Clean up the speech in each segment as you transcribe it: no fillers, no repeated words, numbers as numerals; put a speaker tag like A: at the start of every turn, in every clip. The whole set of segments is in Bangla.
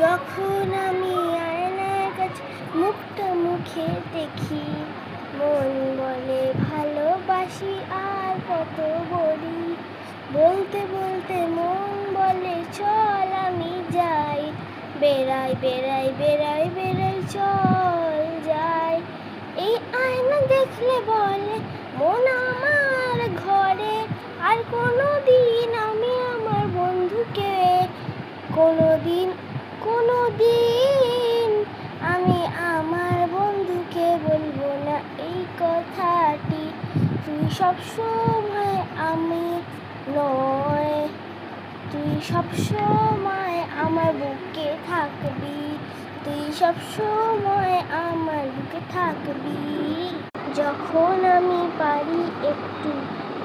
A: যখন আমি আয়নার কাছে মুখটা মুখে দেখি, মন বলে ভালোবাসি আর কত বলি। বলতে বলতে মন বলে চল আমি যাই, বেড়াই বেড়াই বেড়াই বেড়াই চল যাই। এই আয়না দেখলে বলে মন আমার ঘরে, আর কোনোদিন আমি আমার বন্ধুকে কোনোদিন আমি আমার বন্ধুকে বলবো না এই কথাটি। তুই সবসময় আমি নয়, তুই সবসময় আমার বুকে থাকবি, তুই সবসময় আমার বুকে থাকবি। যখন আমি পারি একটু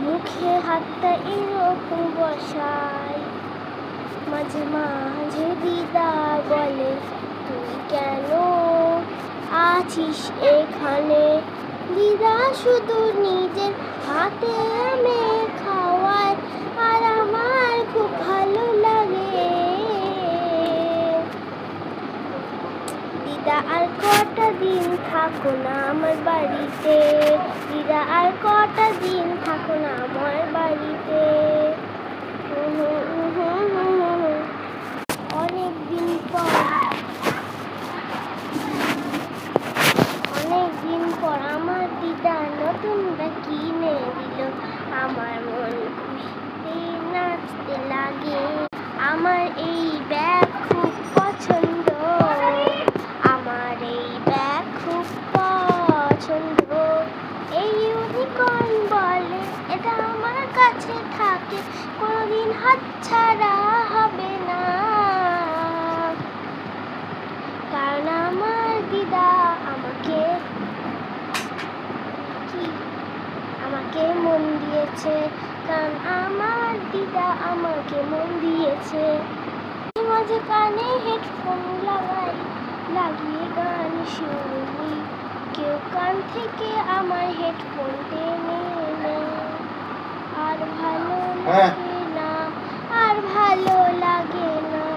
A: মুখে হাতটা এরকম বসাই, মাঝে মাঝে দিদা বলে তুই কেন আছিস এখানে। দিদা শুধু নিজের হাতে আমি খাওয়ায়, আর আমার খুব ভালো লাগে। দিদা আর কটা দিন থাকো না আমার বাড়িতে, দিদা আর কটা দিন থাকো না আমার বাড়িতে। অনেকদিন পর আমার দিদা নতুন ব্যাগ কিনে দিল, আমার মন খুশিতে নাচতে লাগে। আমার এই ব্যাগ খুব পছন্দ, আমার এই ব্যাগ খুব পছন্দ। এই ইউনিকর্ন বলে এটা আমার কাছে থাকে, কোনোদিন হাতছাড়া হবে না। কারণ আমার দিদা আমাকে মন দিয়েছে, কারণ আমার দিদা আমাকে মন দিয়েছে। মাঝে কানে হেডফোন লাগিয়ে গান শুনি, কেউ কান থেকে আমার হেডফোন টেনে নেয়। আর ভালো লাগে না, আর ভালো লাগে না,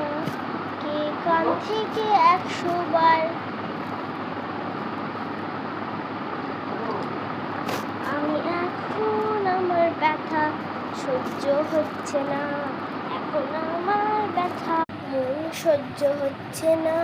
A: কে কান থেকে 100 বার। আমি এখন আমার ব্যথা সহ্য হচ্ছে না, এখন আমার ব্যথা মন সহ্য হচ্ছে না।